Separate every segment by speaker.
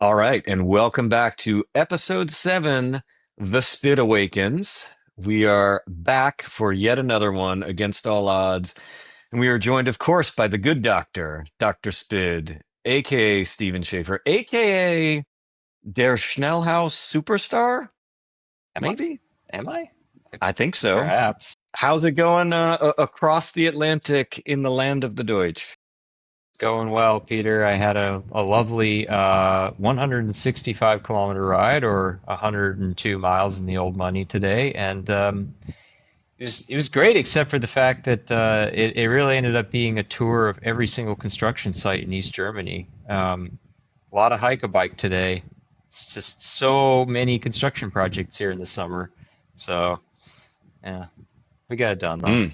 Speaker 1: All right, and welcome back to episode 7, The Spit Awakens. We are back for yet another one against all odds. And we are joined, of course, by the good doctor, Dr. Spid, aka Steven Schaefer, aka Der Schnellhaus Superstar?
Speaker 2: Am I?
Speaker 1: Maybe?
Speaker 2: Am I?
Speaker 1: I think so.
Speaker 2: Perhaps.
Speaker 1: How's it going across the Atlantic in the land of the Deutsch?
Speaker 2: Going well, Peter. I had a lovely 165-kilometer ride, or 102 miles in the old money today, and it was great, except for the fact that it really ended up being a tour of every single construction site in East Germany. A lot of hike-a-bike today. It's just so many construction projects here in the summer. So yeah, we got it done though.
Speaker 1: Mm.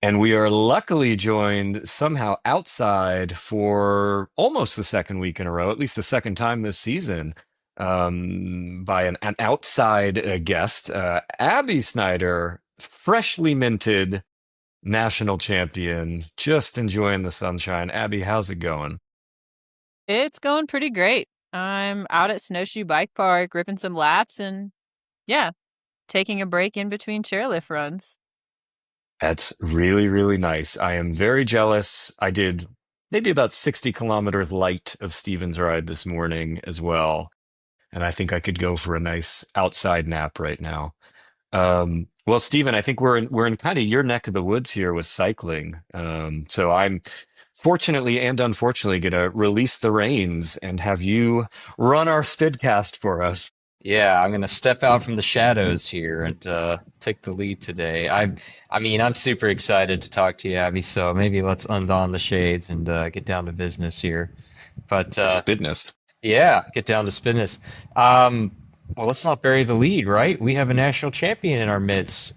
Speaker 1: And we are luckily joined somehow outside for almost the second week in a row, at least the second time this season, by an outside guest, Abi Snyder, freshly minted national champion, just enjoying the sunshine. Abby, how's it going?
Speaker 3: It's going pretty great. I'm out at Snowshoe Bike Park ripping some laps and yeah, taking a break in between chairlift runs.
Speaker 1: That's really, really nice. I am very jealous. I did maybe about 60 kilometers light of Steven's ride this morning as well. And I think I could go for a nice outside nap right now. Well, Stephen, I think we're in kind of your neck of the woods here with cycling. So I'm fortunately and unfortunately gonna release the reins and have you run our Spidcast for us.
Speaker 2: Yeah, I'm gonna step out from the shadows here and take the lead today. I mean, I'm super excited to talk to you, Abby. So maybe let's undon the shades and get down to business here. But
Speaker 1: Spidness.
Speaker 2: yeah, get down to business. Um, well, let's not bury the lead, right? We have a national champion in our midst.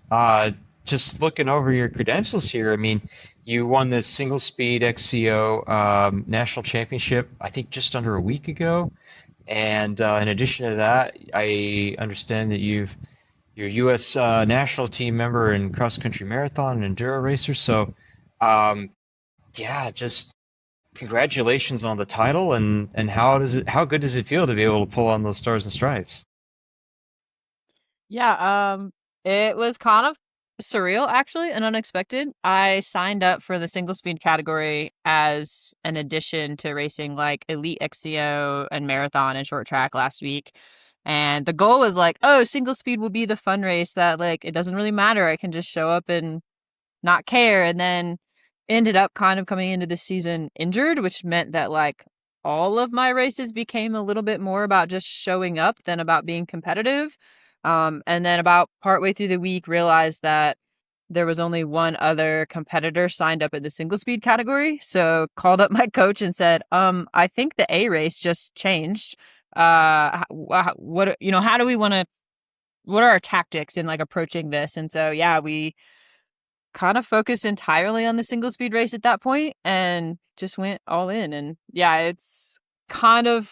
Speaker 2: Just looking over your credentials here, I mean, you won this single speed XCO national championship, I think, just under a week ago. And in addition to that, I understand that you're U.S. National team member in cross country marathon and enduro racer. So, um, yeah, just congratulations on the title, and how good does it feel to be able to pull on those stars and stripes?
Speaker 3: Yeah, it was kind of surreal actually and unexpected. I signed up for the single speed category as an addition to racing like elite XCO and marathon and short track last week. And the goal was like, oh, single speed will be the fun race that like it doesn't really matter. I can just show up and not care. And then ended up kind of coming into the season injured, which meant that like all of my races became a little bit more about just showing up than about being competitive. And then about partway through the week, realized that there was only one other competitor signed up in the single speed category. So called up my coach and said, I think the A race just changed. What, how do we want to, what are our tactics in like approaching this? And so, yeah, we kind of focused entirely on the single speed race at that point and just went all in. And yeah, it's kind of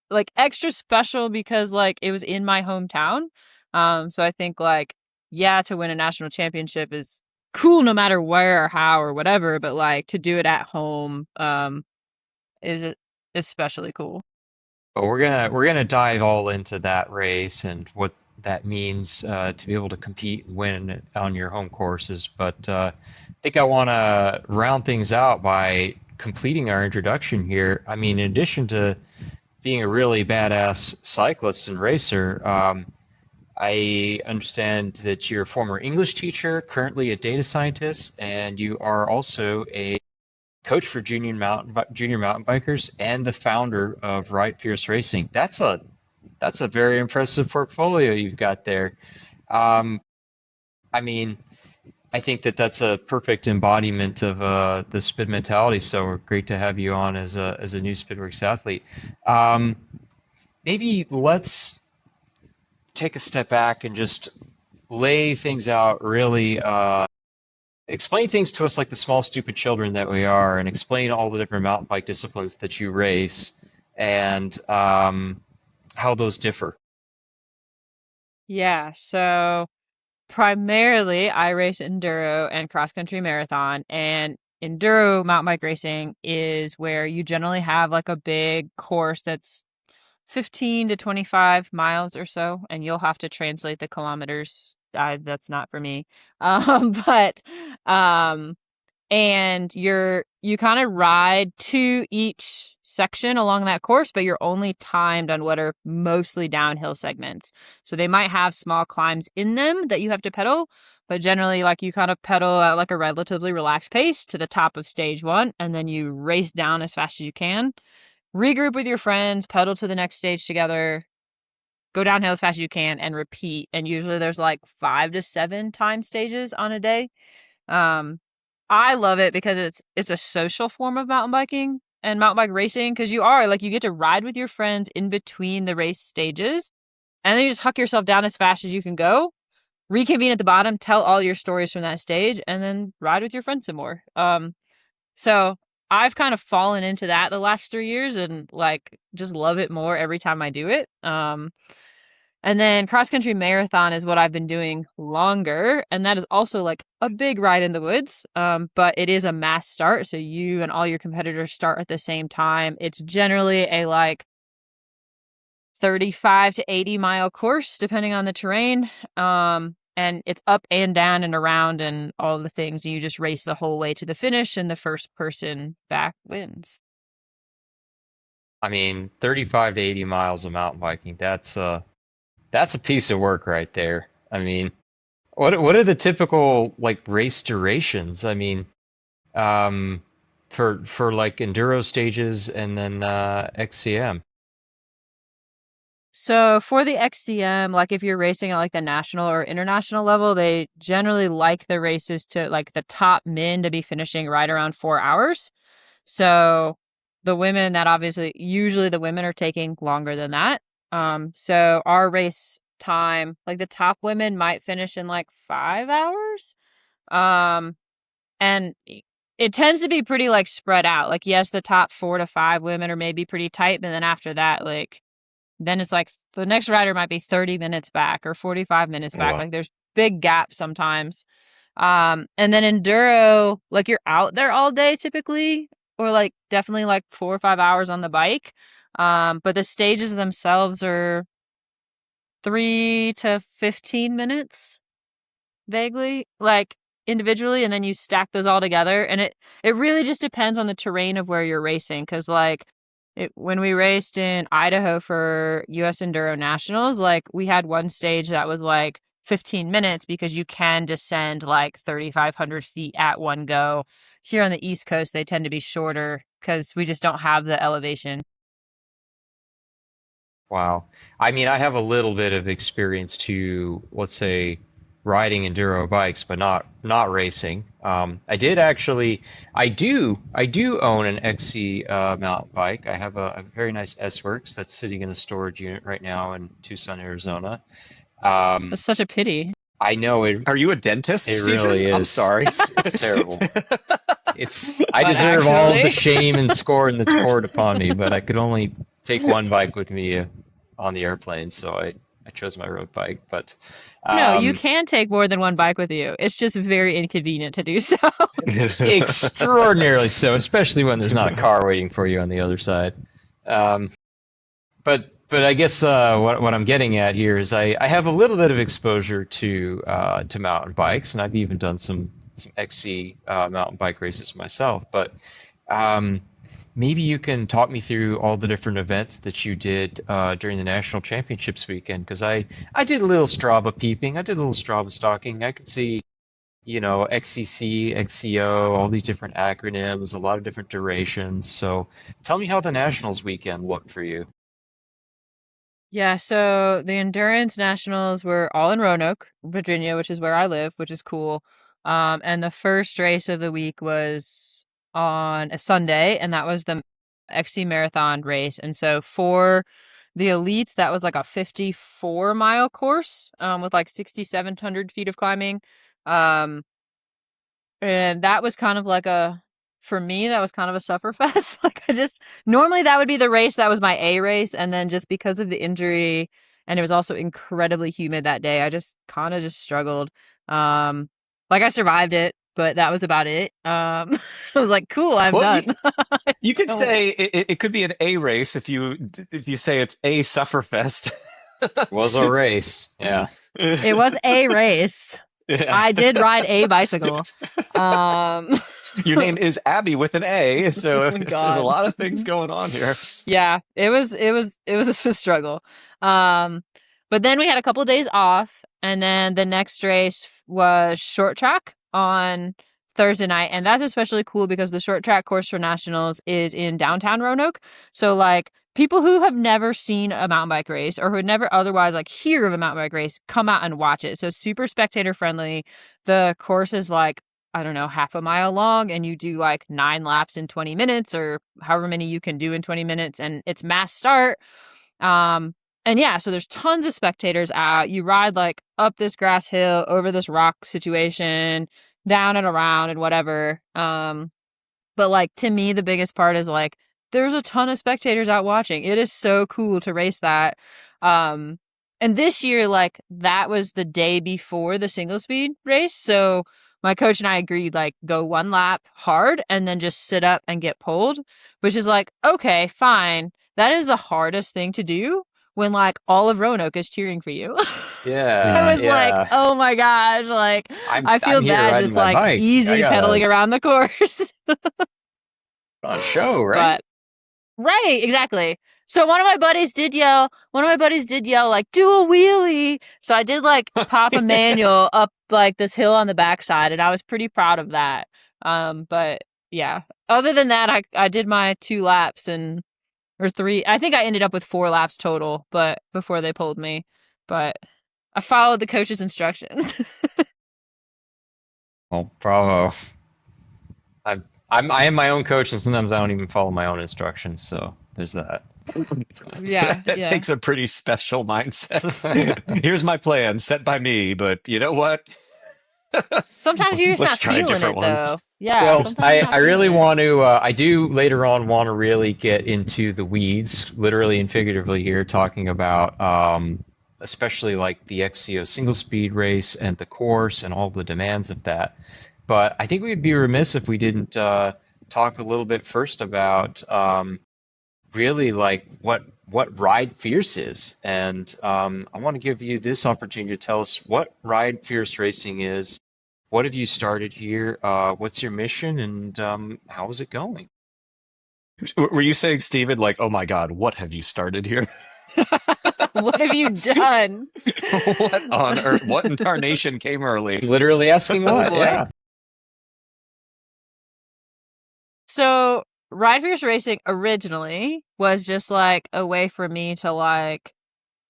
Speaker 3: like extra special because like it was in my hometown. So I think like, yeah, to win a national championship is cool no matter where or how or whatever, but like to do it at home, is especially cool.
Speaker 2: But we're gonna dive all into that race and what that means to be able to compete and win on your home courses. But I think I want to round things out by completing our introduction here. I mean, in addition to being a really badass cyclist and racer, I understand that you're a former English teacher, currently a data scientist, and you are also a coach for junior mountain bikers and the founder of Right Fierce Racing. That's a very impressive portfolio you've got there. Um, I mean, I think that that's a perfect embodiment of the Spid mentality. So great to have you on as a new Spidworks athlete. Um, Maybe let's take a step back and just lay things out really. Explain things to us like the small, stupid children that we are, and explain all the different mountain bike disciplines that you race and how those differ.
Speaker 3: Yeah. So primarily I race enduro and cross country marathon. And enduro mountain bike racing is where you generally have like a big course that's 15 to 25 miles or so, and you'll have to translate the kilometers. That's not for me. But and you kind of ride to each section along that course, but you're only timed on what are mostly downhill segments. So they might have small climbs in them that you have to pedal, but generally like you kind of pedal at like a relatively relaxed pace to the top of stage 1, and then you race down as fast as you can, regroup with your friends, pedal to the next stage together, go downhill as fast as you can, and repeat. And usually there's like 5 to 7 time stages on a day. I love it because it's a social form of mountain biking and mountain bike racing, because you get to ride with your friends in between the race stages, and then you just huck yourself down as fast as you can go, reconvene at the bottom, tell all your stories from that stage, and then ride with your friends some more. So I've kind of fallen into that the last 3 years and like just love it more every time I do it. And then cross country marathon is what I've been doing longer. And that is also like a big ride in the woods. But it is a mass start. So you and all your competitors start at the same time. It's generally a like 35 to 80 mile course, depending on the terrain. And it's up and down and around and all the things. You just race the whole way to the finish, and the first person back wins.
Speaker 2: I mean, 35 to 80 miles of mountain biking, that's a piece of work right there. I mean, what are the typical like race durations? I mean, for like enduro stages and then XCM.
Speaker 3: So for the XCM, like if you're racing at like the national or international level, they generally like the races to like the top men to be finishing right around 4 hours. So the women that usually the women are taking longer than that. So our race time, like the top women might finish in like 5 hours. And it tends to be pretty like spread out. Like, yes, the top 4 to 5 women are maybe pretty tight, but then after that, like, then it's like the next rider might be 30 minutes back or 45 minutes back.
Speaker 1: Wow.
Speaker 3: Like there's big gaps sometimes. And then enduro, like you're out there all day typically, or like definitely like 4 or 5 hours on the bike. But the stages themselves are 3 to 15 minutes vaguely, like individually, and then you stack those all together. And it really just depends on the terrain of where you're racing. Cause like when we raced in Idaho for US Enduro Nationals, like we had one stage that was like 15 minutes because you can descend like 3,500 feet at one go. Here on the East Coast, they tend to be shorter because we just don't have the elevation.
Speaker 2: Wow. I mean, I have a little bit of experience to, let's say, riding enduro bikes, but not racing. I did actually, I do own an XC mountain bike. I have a very nice S-Works that's sitting in a storage unit right now in Tucson, Arizona.
Speaker 3: That's such a pity.
Speaker 2: I know it.
Speaker 1: Are you a dentist,
Speaker 2: It
Speaker 1: Stephen?
Speaker 2: really is.
Speaker 1: I'm sorry.
Speaker 2: It's terrible. I
Speaker 3: But
Speaker 2: deserve all of the
Speaker 3: actually-
Speaker 2: shame and scorn that's poured upon me, but I could only take one bike with me on the airplane, so I chose my road bike. But
Speaker 3: No, you can take more than one bike with you. It's just very inconvenient to do so.
Speaker 2: extraordinarily so, especially when there's not a car waiting for you on the other side. But I guess what I'm getting at here is I have a little bit of exposure to mountain bikes, and I've even done some XC mountain bike races myself. But maybe you can talk me through all the different events that you did during the national championships weekend, because I did a little Strava peeping, I did a little Strava stalking. I could see, XCC, XCO, all these different acronyms, a lot of different durations. So tell me how the nationals weekend looked for you.
Speaker 3: Yeah, so the Endurance Nationals were all in Roanoke, Virginia, which is where I live, which is cool. And the first race of the week was on a Sunday, and that was the XC Marathon race. And so for the elites, that was like a 54-mile course with like 6,700 feet of climbing. Um, and that was kind of like for me, that was kind of a sufferfest. Like normally that would be the race that was my A race. And then just because of the injury, and it was also incredibly humid that day, I just kind of just struggled. Like I survived it. but that was about it. I was like, cool, I'm
Speaker 1: Well,
Speaker 3: done.
Speaker 1: you could
Speaker 3: Don't-
Speaker 1: say it could be an A race if you say it's a Sufferfest.
Speaker 2: Was a race. Yeah.
Speaker 3: it was a race.
Speaker 1: Yeah.
Speaker 3: I did ride a bicycle. Um,
Speaker 1: Your name is Abby with an A,
Speaker 3: oh
Speaker 1: so
Speaker 3: my
Speaker 1: there's a
Speaker 3: God.
Speaker 1: lot of things going on here.
Speaker 3: Yeah, it was a struggle. Um, but then we had a couple of days off, and then the next race was short track on Thursday night, and that's especially cool because the short track course for nationals is in downtown Roanoke. So like people who have never seen a mountain bike race or who would never otherwise like hear of a mountain bike race come out and watch it. So super spectator friendly. The course is like I don't know, half a mile long, and you do like 9 laps in 20 minutes or however many you can do in 20 minutes, and it's mass start. Um, and yeah, so there's tons of spectators out. You ride like up this grass hill, over this rock situation, down and around and whatever. But like to me, the biggest part is like there's a ton of spectators out watching. It is so cool to race that. Um, and this year, like that was the day before the single speed race. So my coach and I agreed like go 1 lap hard and then just sit up and get pulled, which is like, okay, fine. That is the hardest thing to do when like all of Roanoke is cheering for you. I
Speaker 2: Yeah.
Speaker 3: was like,
Speaker 2: Yeah.
Speaker 3: oh my gosh, like I feel
Speaker 2: I'm here
Speaker 3: bad
Speaker 2: riding
Speaker 3: just
Speaker 2: my
Speaker 3: like
Speaker 2: bike. I
Speaker 3: easy
Speaker 2: gotta
Speaker 3: pedaling around the course.
Speaker 2: put on a show, right?
Speaker 3: But right, exactly. So one of my buddies did yell, like, do a wheelie. So I did like pop a manual up like this hill on the backside, and I was pretty proud of that. But yeah. Other than that, I did my 2 laps and or three. I think I ended up with 4 laps total, but before they pulled me. But I followed the coach's instructions.
Speaker 2: Well, bravo. I am my own coach, and sometimes I don't even follow my own instructions. So there's that.
Speaker 3: Yeah,
Speaker 1: That
Speaker 3: yeah.
Speaker 1: takes a pretty special mindset. Here's my plan, set by me, but you know what?
Speaker 3: Sometimes you're just
Speaker 1: Let's
Speaker 3: not
Speaker 1: try a
Speaker 3: feeling
Speaker 1: different
Speaker 3: it
Speaker 1: one.
Speaker 3: though. Yeah,
Speaker 2: Well,
Speaker 3: sometimes you're
Speaker 2: I
Speaker 3: not
Speaker 2: really
Speaker 3: feeling it.
Speaker 2: want to. I do later on want to really get into the weeds, literally and figuratively here, talking about especially like the XCO single speed race and the course and all the demands of that. But I think we'd be remiss if we didn't talk a little bit first about really like what Ride Fierce is. And I want to give you this opportunity to tell us what Ride Fierce Racing is. What have you started here? What's your mission, and how is it going?
Speaker 1: Were you saying, Steven, like, oh my God, what have you started here?
Speaker 3: What have you done?
Speaker 1: What on earth? What in tarnation came early?
Speaker 2: Literally asking
Speaker 3: Oh
Speaker 2: what?
Speaker 3: boy.
Speaker 2: Yeah.
Speaker 3: So, Ride Fierce Racing originally was just like a way for me to like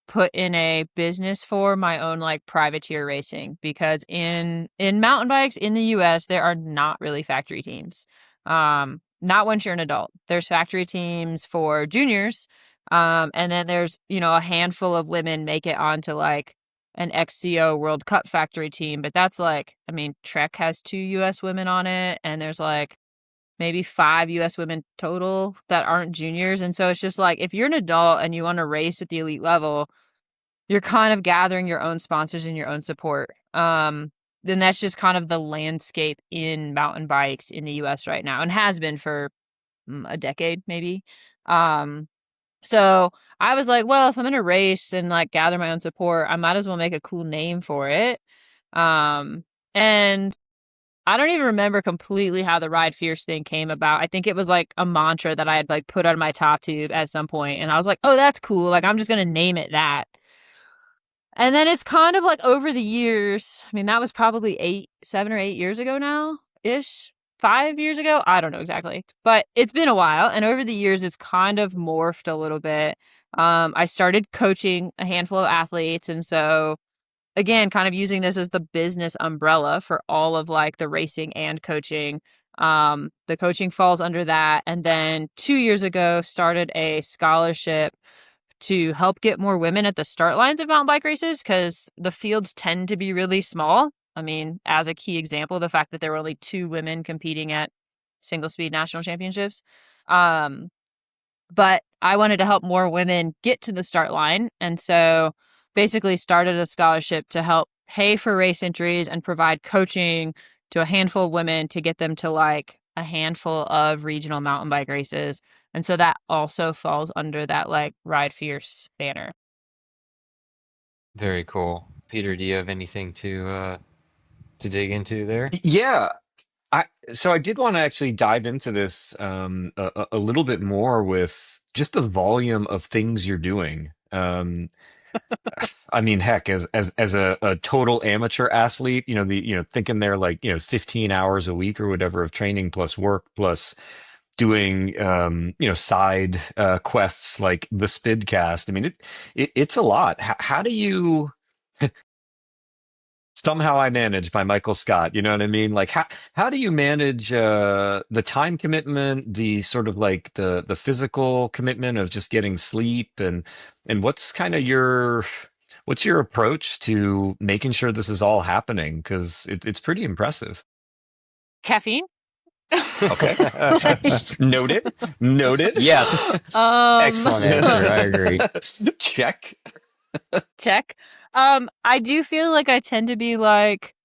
Speaker 3: put in a business for my own like privateer racing because in mountain bikes in the US there are not really factory teams. Not once you're an adult. There's factory teams for juniors. And then there's, a handful of women make it onto like an XCO World Cup factory team, but that's like, I mean, Trek has 2 US women on it and there's like maybe 5 US women total that aren't juniors. And so it's just like if you're an adult and you want to race at the elite level, you're kind of gathering your own sponsors and your own support. Then that's just kind of the landscape in mountain bikes in the US right now and has been for a decade maybe. Um, so I was like, well, if I'm going to race and like gather my own support, I might as well make a cool name for it. And I don't even remember completely how the Ride Fierce thing came about. I think it was like a mantra that I had like put on my top tube at some point, and I was like, "Oh, that's cool. Like I'm just going to name it that." And then it's kind of like over the years. I mean, that was probably 7 or 8 years ago now, ish. 5 years ago, I don't know exactly, but it's been a while. And over the years, it's kind of morphed a little bit. I started coaching a handful of athletes, and so again, kind of using this as the business umbrella for all of like the racing and coaching. The coaching falls under that. And then 2 years ago, started a scholarship to help get more women at the start lines of mountain bike races because the fields tend to be really small. I mean, as a key example, the fact that there were only 2 women competing at single speed national championships. Um, but I wanted to help more women get to the start line. And so basically started a scholarship to help pay for race entries and provide coaching to a handful of women to get them to like a handful of regional mountain bike races. And so that also falls under that like Ride Fierce banner.
Speaker 2: Very cool. Peter, do you have anything to dig into there?
Speaker 1: Yeah. So I did want to actually dive into this a little bit more with just the volume of things you're doing. I mean, heck, as a total amateur athlete, thinking they're like, 15 hours a week or whatever of training plus work plus doing side quests like the Spidcast. I mean, it's a lot. How do you somehow I manage by Michael Scott, you know what I mean? Like how do you manage the time commitment, the sort of like the physical commitment of just getting sleep and what's kind of what's your approach to making sure this is all happening? Because it's pretty impressive.
Speaker 3: Caffeine?
Speaker 1: Okay. Noted. Noted.
Speaker 2: Yes. Excellent answer. I agree.
Speaker 1: Check.
Speaker 3: Check. I do feel like I tend to be like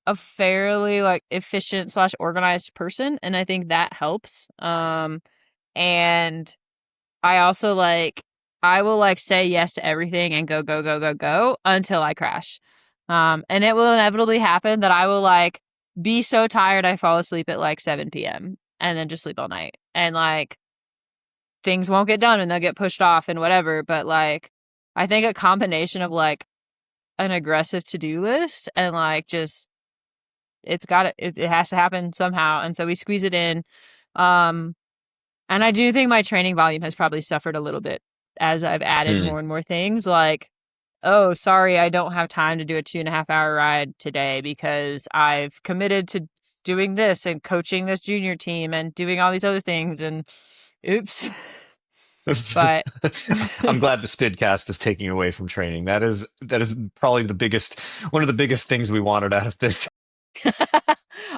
Speaker 3: a fairly like efficient / organized person, and I think that helps. And I also like I will like say yes to everything and go go go go go until I crash. And it will inevitably happen that I will like be so tired I fall asleep at like 7 p.m. and then just sleep all night. And like things won't get done and they'll get pushed off and whatever, but like I think a combination of like an aggressive to-do list and like just it has to happen somehow, and so we squeeze it in. And I do think my training volume has probably suffered a little bit as I've added
Speaker 1: Hmm.
Speaker 3: more and more things like, oh, sorry, I don't have time to do a 2.5 hour ride today because I've committed to doing this and coaching this junior team and doing all these other things, and oops. But
Speaker 1: I'm glad the Spidcast is taking away from training. That is probably one of the biggest things we wanted out of this.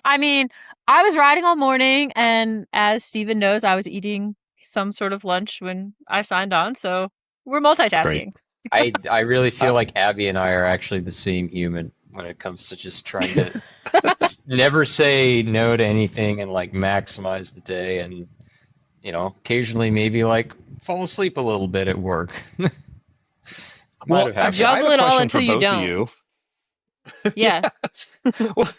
Speaker 3: I mean, I was riding all morning, and as Steven knows, I was eating some sort of lunch when I signed on, so we're
Speaker 1: Great.
Speaker 3: multitasking.
Speaker 2: I really
Speaker 1: Uh,
Speaker 2: feel like Abby and I are actually the same human when it comes to just trying to never say no to anything and like maximize the day and occasionally maybe like fall asleep a little bit at work. Might
Speaker 1: well,
Speaker 2: have
Speaker 1: actually,
Speaker 2: happened.
Speaker 1: I have
Speaker 3: Juggle
Speaker 1: a
Speaker 3: it all
Speaker 1: question for
Speaker 3: until you
Speaker 1: both of
Speaker 3: don't.
Speaker 1: you.
Speaker 3: Yeah.
Speaker 1: Yeah. Well,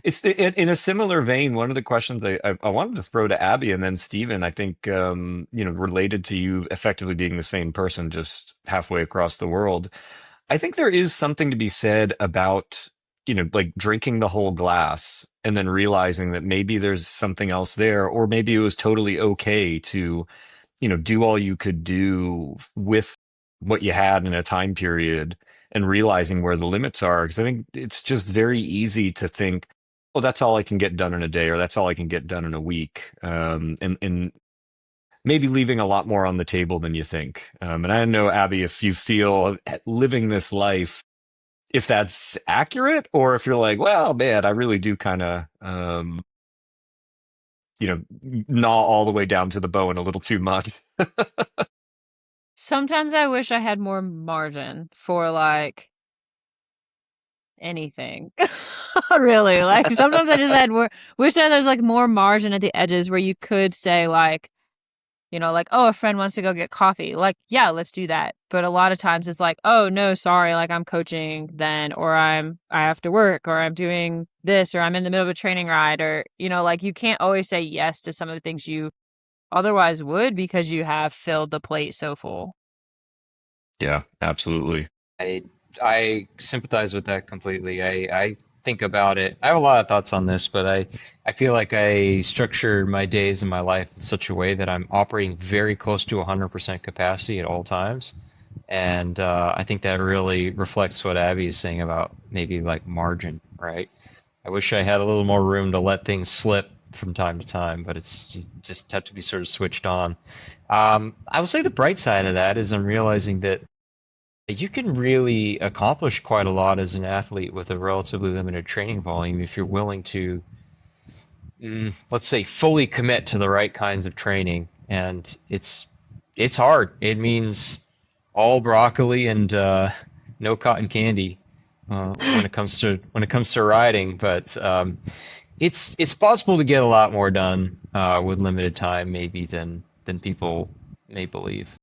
Speaker 1: it's in a similar vein. One of the questions I wanted to throw to Abby and then Stephen, I think, related to you effectively being the same person just halfway across the world. I think there is something to be said about, like drinking the whole glass and then realizing that maybe there's something else there, or maybe it was totally okay to, do all you could do with what you had in a time period and realizing where the limits are. Because I think it's just very easy to think, oh, that's all I can get done in a day, or that's all I can get done in a week. And maybe leaving a lot more on the table than you think. And I don't know, Abby, if you feel living this life, if that's accurate, or if you're like, well, man, I really do kind of, gnaw all the way down to the bone a little too much.
Speaker 3: Sometimes I wish I had more margin for like anything. Really. Like sometimes I just had more wish that there's like more margin at the edges where you could say like, like, oh, a friend wants to go get coffee. Like, yeah, let's do that. But a lot of times it's like, oh no, sorry, like I'm coaching then, or I have to work, or I'm doing this, or I'm in the middle of a training ride, or like you can't always say yes to some of the things you otherwise would because you have filled the plate so full.
Speaker 1: Yeah, absolutely.
Speaker 2: I I sympathize with that completely. I think about it. I have a lot of thoughts on this, but I feel like I structure my days and my life in such a way that I'm operating very close to 100% capacity at all times. And I think that really reflects what Abby is saying about maybe like margin, right? I wish I had a little more room to let things slip from time to time, but you just have to be sort of switched on. I would say the bright side of that is I'm realizing that you can really accomplish quite a lot as an athlete with a relatively limited training volume if you're willing to, let's say, fully commit to the right kinds of training. And it's hard. It means all broccoli and no cotton candy when it comes to riding, but it's possible to get a lot more done with limited time, maybe than people may believe.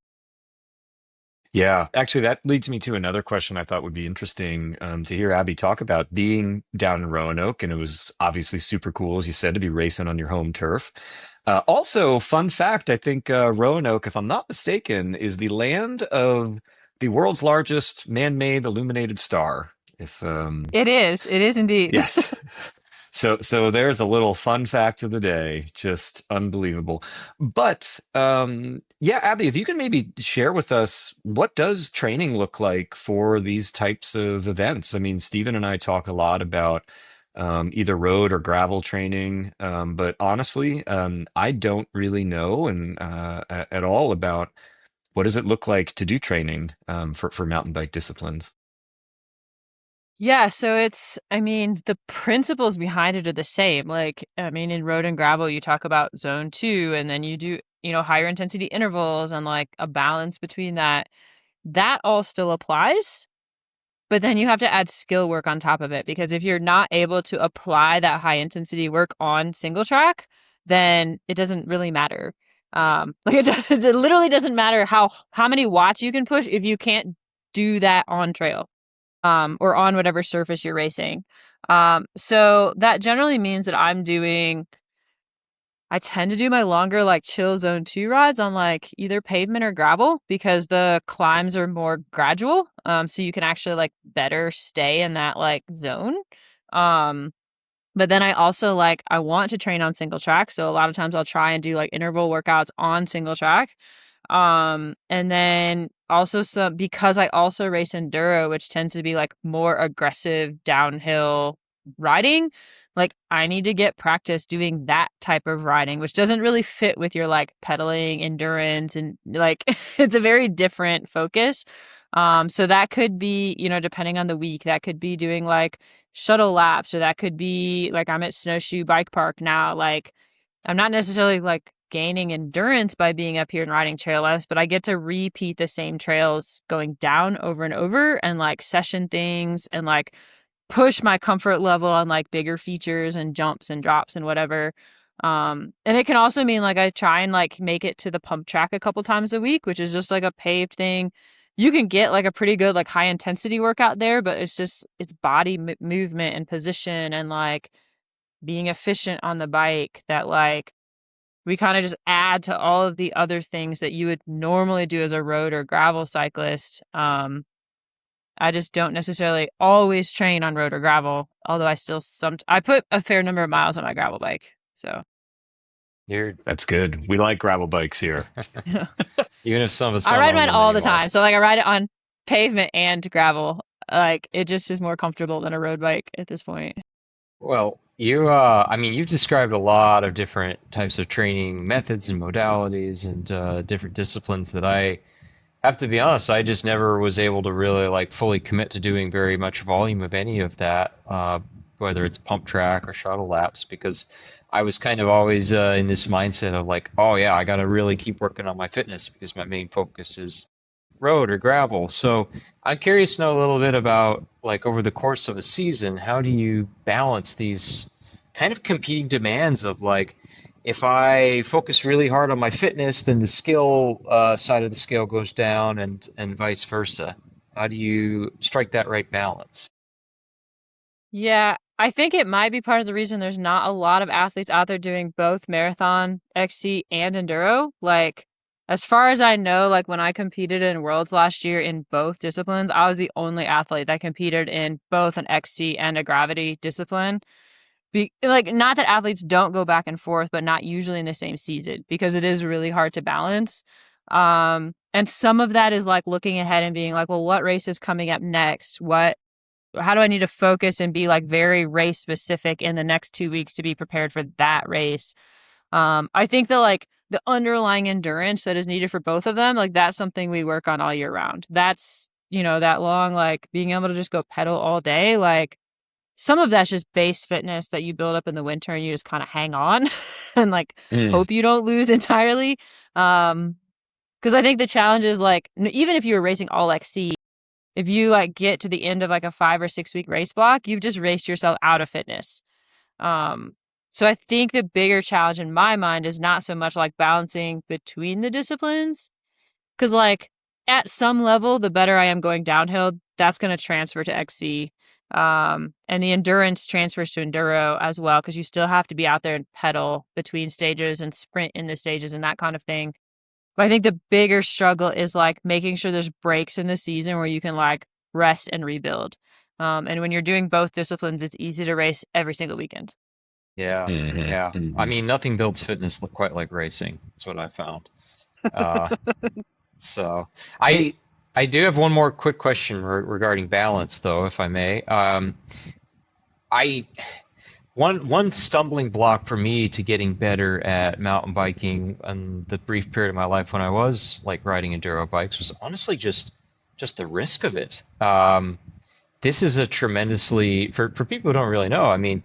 Speaker 1: Yeah, actually, that leads me to another question I thought would be interesting to hear Abby talk about being down in Roanoke, and it was obviously super cool, as you said, to be racing on your home turf. Also, fun fact, I think Roanoke, if I'm not mistaken, is the land of the world's largest man-made illuminated star. If
Speaker 3: It is. It is indeed.
Speaker 1: Yes. So there's a little fun fact of the day. Just unbelievable. But yeah, Abby, if you can maybe share with us what does training look like for these types of events? I mean, Stephen and I talk a lot about either road or gravel training, but honestly, I don't really know and at all about what does it look like to do training for mountain bike disciplines.
Speaker 3: Yeah, so I mean, the principles behind it are the same. Like, I mean, in road and gravel, you talk about zone two, and then you do, higher intensity intervals and like a balance between that. That all still applies, but then you have to add skill work on top of it because if you're not able to apply that high intensity work on single track, then it doesn't really matter. Like it literally doesn't matter how many watts you can push if you can't do that on trail. Or on whatever surface you're racing. So that generally means that I tend to do my longer, like chill zone two rides on like either pavement or gravel because the climbs are more gradual. So you can actually like better stay in that like zone. Um, but then I also I want to train on single track. So a lot of times I'll try and do like interval workouts on single track. And then also because I also race enduro, which tends to be like more aggressive downhill riding, like I need to get practice doing that type of riding, which doesn't really fit with your like pedaling endurance and like it's a very different focus. So that could be, depending on the week, that could be doing like shuttle laps, or that could be like I'm at Snowshoe Bike Park now, like I'm not necessarily like gaining endurance by being up here and riding trail laps, but I get to repeat the same trails going down over and over and like session things and like push my comfort level on like bigger features and jumps and drops and whatever. And it can also mean like I try and like make it to the pump track a couple times a week, which is just like a paved thing. You can get like a pretty good like high intensity workout there, but it's body movement and position and like being efficient on the bike that like we kind of just add to all of the other things that you would normally do as a road or gravel cyclist. I just don't necessarily always train on road or gravel, although I put a fair number of miles on my gravel bike. So
Speaker 2: You're
Speaker 1: That's good. We like gravel bikes here.
Speaker 2: even if some of us
Speaker 3: I
Speaker 2: don't
Speaker 3: ride
Speaker 2: own
Speaker 3: mine
Speaker 2: them
Speaker 3: all the
Speaker 2: anymore.
Speaker 3: time. So like I ride it on pavement and gravel. Like it just is more comfortable than a road bike at this point.
Speaker 2: Well, I mean, you've described a lot of different types of training methods and modalities and different disciplines that I have to be honest, I just never was able to really like fully commit to doing very much volume of any of that, whether it's pump track or shuttle laps, because I was kind of always in this mindset of like, oh yeah, I got to really keep working on my fitness because my main focus is road or gravel. So I'm curious to know a little bit about like over the course of a season, how do you balance these kind of competing demands of like, if I focus really hard on my fitness, then the skill side of the scale goes down, and vice versa. How do you strike that right balance?
Speaker 3: Yeah, I think it might be part of the reason there's not a lot of athletes out there doing both marathon, XC, and enduro. Like, as far as I know, like when I competed in Worlds last year in both disciplines, I was the only athlete that competed in both an XC and a gravity discipline. Like, not that athletes don't go back and forth, but not usually in the same season because it is really hard to balance. And some of that is like looking ahead and being like, well, what race is coming up next? How do I need to focus and be like very race specific in the next 2 weeks to be prepared for that race? I think that like the underlying endurance that is needed for both of them, like that's something we work on all year round. That's, that long, like being able to just go pedal all day. Like some of that's just base fitness that you build up in the winter and you just kind of hang on and like
Speaker 1: Mm.
Speaker 3: hope you don't lose entirely. Because I think the challenge is like, even if you were racing all XC, if you like get to the end of like a 5 or 6 week race block, you've just raced yourself out of fitness. So I think the bigger challenge in my mind is not so much like balancing between the disciplines, because like at some level, the better I am going downhill, that's going to transfer to XC. And the endurance transfers to enduro as well, because you still have to be out there and pedal between stages and sprint in the stages and that kind of thing. But I think the bigger struggle is like making sure there's breaks in the season where you can like rest and rebuild. And when you're doing both disciplines, it's easy to race every single weekend.
Speaker 2: Yeah, yeah. I mean, nothing builds fitness quite like racing. That's what I found. Uh, so I
Speaker 1: Hey,
Speaker 2: I do have one more quick question regarding balance, though, if I may. I one stumbling block for me to getting better at mountain biking in the brief period of my life when I was like riding enduro bikes was honestly just the risk of it. This is a tremendously for people who don't really know. I mean,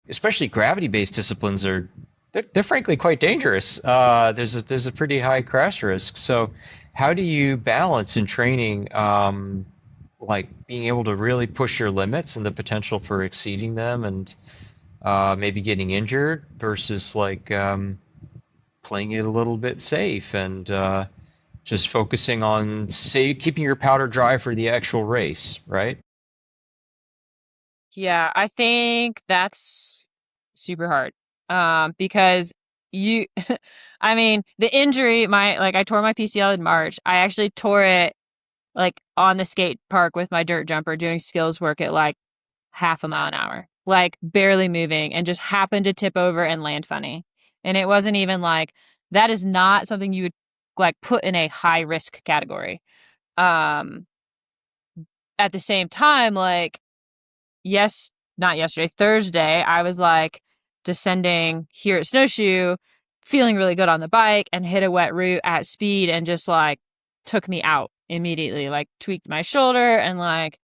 Speaker 2: especially gravity-based disciplines are they're frankly quite dangerous. There's a pretty high crash risk. So, how do you balance in training, like being able to really push your limits and the potential for exceeding them, and maybe getting injured versus like playing it a little bit safe and just focusing on keeping your powder dry for the actual race, right?
Speaker 3: Yeah, I think that's super hard. Because you, I mean, the injury, I tore my PCL in March. I actually tore it like on the skate park with my dirt jumper doing skills work at like half a mile an hour, like barely moving, and just happened to tip over and land funny. And it wasn't even like that is not something you would like put in a high risk category. Um, at the same time, like not yesterday, Thursday, I was like descending here at Snowshoe, feeling really good on the bike and hit a wet route at speed and just like took me out immediately, like tweaked my shoulder. And like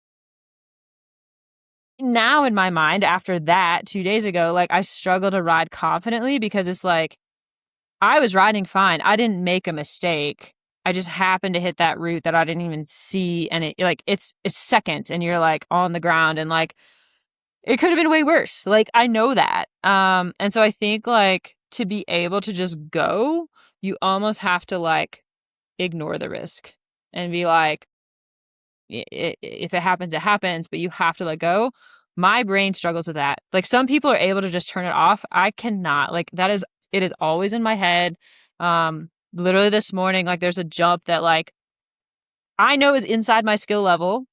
Speaker 3: now in my mind, after that 2 days ago, like I struggle to ride confidently because it's like I was riding fine. I didn't make a mistake. I just happened to hit that route that I didn't even see. And it's seconds and you're like on the ground and like it could have been way worse. Like I know that. And so I think like to be able to just go, you almost have to like ignore the risk and be like, if it happens, it happens, but you have to let go. My brain struggles with that. Like some people are able to just turn it off. I cannot. Like it is always in my head. Literally this morning, like there's a jump that like I know is inside my skill level.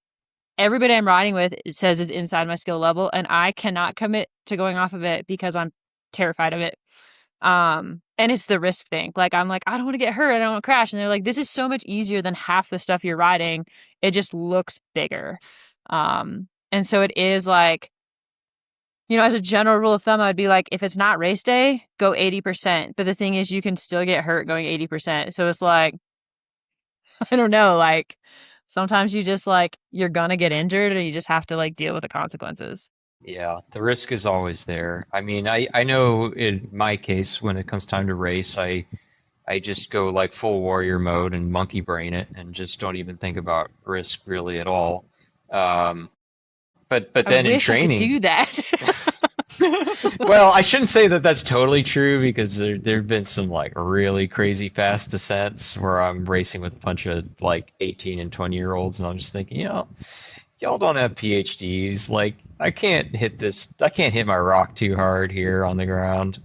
Speaker 3: Everybody I'm riding with says is inside my skill level, and I cannot commit to going off of it because I'm terrified of it. And it's the risk thing. Like I'm like, I don't want to get hurt, I don't want to crash. And they're like, this is so much easier than half the stuff you're riding. It just looks bigger. And so it is like, as a general rule of thumb, I would be like, if it's not race day, go 80%. But the thing is you can still get hurt going 80%. So it's like, I don't know, like sometimes you just like you're gonna get injured and you just have to like deal with the consequences.
Speaker 2: Yeah, the risk is always there. I mean, I know in my case, when it comes time to race, I just go like full warrior mode and monkey brain it and just don't even think about risk really at all. Um, but
Speaker 3: I
Speaker 2: then in
Speaker 3: wish I could
Speaker 2: training,
Speaker 3: do that.
Speaker 2: well, I shouldn't say that that's totally true because there've been some like really crazy fast descents where I'm racing with a bunch of like 18 and 20-year-olds and I'm just thinking, y'all don't have PhDs. Like, I can't hit this. I can't hit my rock too hard here on the ground.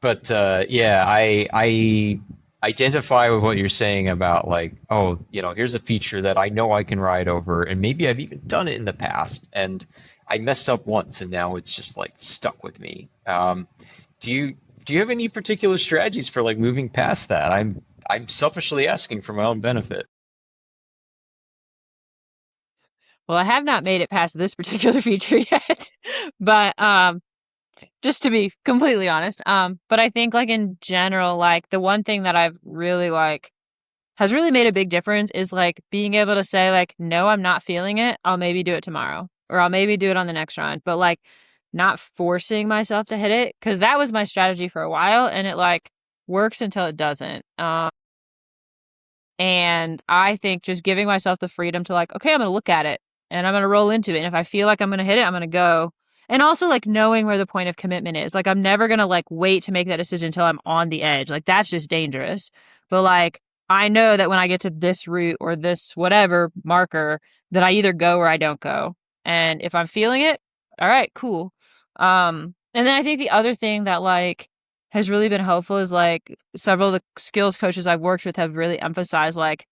Speaker 2: But yeah, I identify with what you're saying about like, oh, here's a feature that I know I can ride over, and maybe I've even done it in the past, and I messed up once, and now it's just like stuck with me. Do you do you have any particular strategies for like moving past that? I'm selfishly asking for my own benefit.
Speaker 3: Well, I have not made it past this particular feature yet, but just to be completely honest, but I think like in general, like the one thing that I've really like has really made a big difference is like being able to say like, no, I'm not feeling it. I'll maybe do it tomorrow, or I'll maybe do it on the next run, but like not forcing myself to hit it, because that was my strategy for a while, and it like works until it doesn't. And I think just giving myself the freedom to like, okay, I'm going to look at it and I'm going to roll into it. And if I feel like I'm going to hit it, I'm going to go. And also like knowing where the point of commitment is. Like I'm never going to like wait to make that decision until I'm on the edge. Like that's just dangerous. But like I know that when I get to this route or this whatever marker, that I either go or I don't go. And if I'm feeling it, all right, cool. And then I think the other thing that like has really been helpful is like several of the skills coaches I've worked with have really emphasized like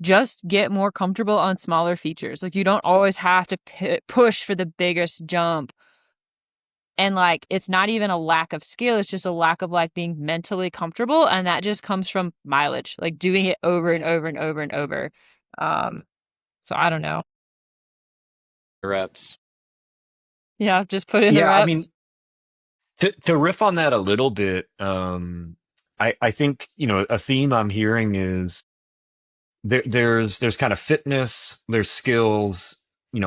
Speaker 3: just get more comfortable on smaller features. Like you don't always have to push for the biggest jump. And like it's not even a lack of skill, it's just a lack of like being mentally comfortable, and that just comes from mileage, like doing it over and over and over and over. Um so I don't know.
Speaker 2: Reps.
Speaker 3: Yeah, just put in the
Speaker 1: Yeah, I
Speaker 3: reps.
Speaker 1: mean, to riff on that a little bit, I think, a theme I'm hearing is there's kind of fitness, there's skills,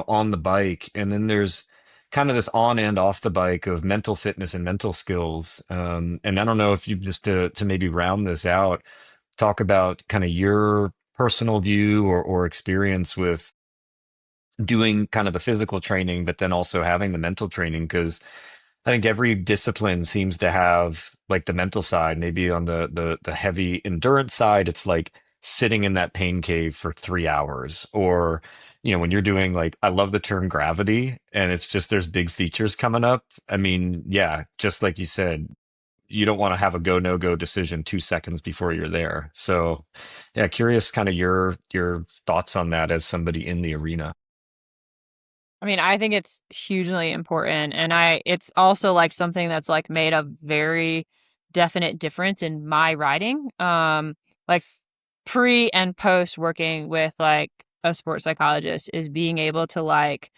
Speaker 1: on the bike, and then there's kind of this on and off the bike of mental fitness and mental skills. And I don't know if you just to maybe round this out, talk about kind of your personal view or experience with doing kind of the physical training, but then also having the mental training, because I think every discipline seems to have like the mental side. Maybe on the heavy endurance side, it's like sitting in that pain cave for 3 hours. Or, when you're doing like, I love the term gravity, and it's just there's big features coming up. I mean, yeah, just like you said, you don't want to have a go no go decision 2 seconds before you're there. So, yeah, curious kind of your thoughts on that as somebody in the arena.
Speaker 3: I mean, I think it's hugely important, and it's also like something that's like made a very definite difference in my riding. Like pre and post working with like a sports psychologist is being able to like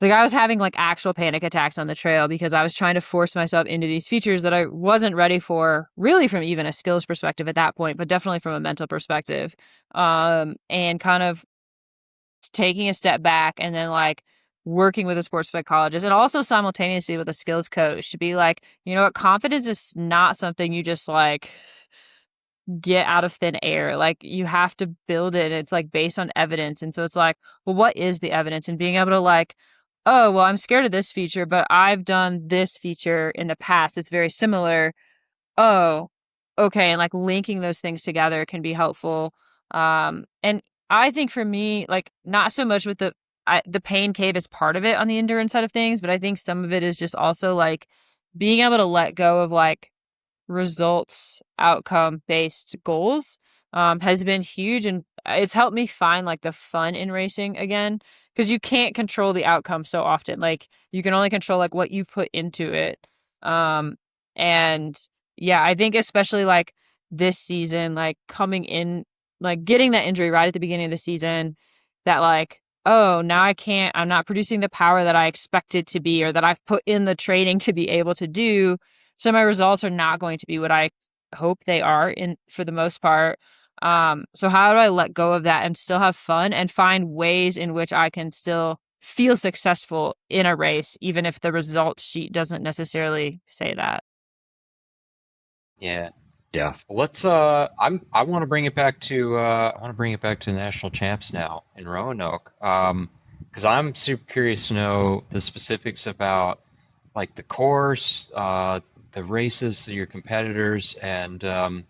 Speaker 3: I was having like actual panic attacks on the trail because I was trying to force myself into these features that I wasn't ready for, really from even a skills perspective at that point, but definitely from a mental perspective. And kind of taking a step back and then like working with a sports psychologist and also simultaneously with a skills coach to be like, you know what, confidence is not something you just like get out of thin air. Like you have to build it. It's like based on evidence. And so it's like, well, what is the evidence? And being able to like, oh, well, I'm scared of this feature, but I've done this feature in the past. It's very similar. Oh, okay. And like linking those things together can be helpful. And I think for me, like not so much with the pain cave is part of it on the endurance side of things, but I think some of it is just also like being able to let go of like results outcome based goals has been huge, and it's helped me find like the fun in racing again, because you can't control the outcome so often. Like you can only control like what you put into it. And yeah, I think especially like this season, like coming in, like getting that injury right at the beginning of the season, that like, oh, now I'm not producing the power that I expected to be or that I've put in the training to be able to do, so my results are not going to be what I hope they are in for the most part. So how do I let go of that and still have fun and find ways in which I can still feel successful in a race, even if the results sheet doesn't necessarily say that?
Speaker 2: Yeah.
Speaker 1: Yeah.
Speaker 2: Let's I want to bring it back to the national champs now in Roanoke. Because I'm super curious to know the specifics about like the course, the races, your competitors, and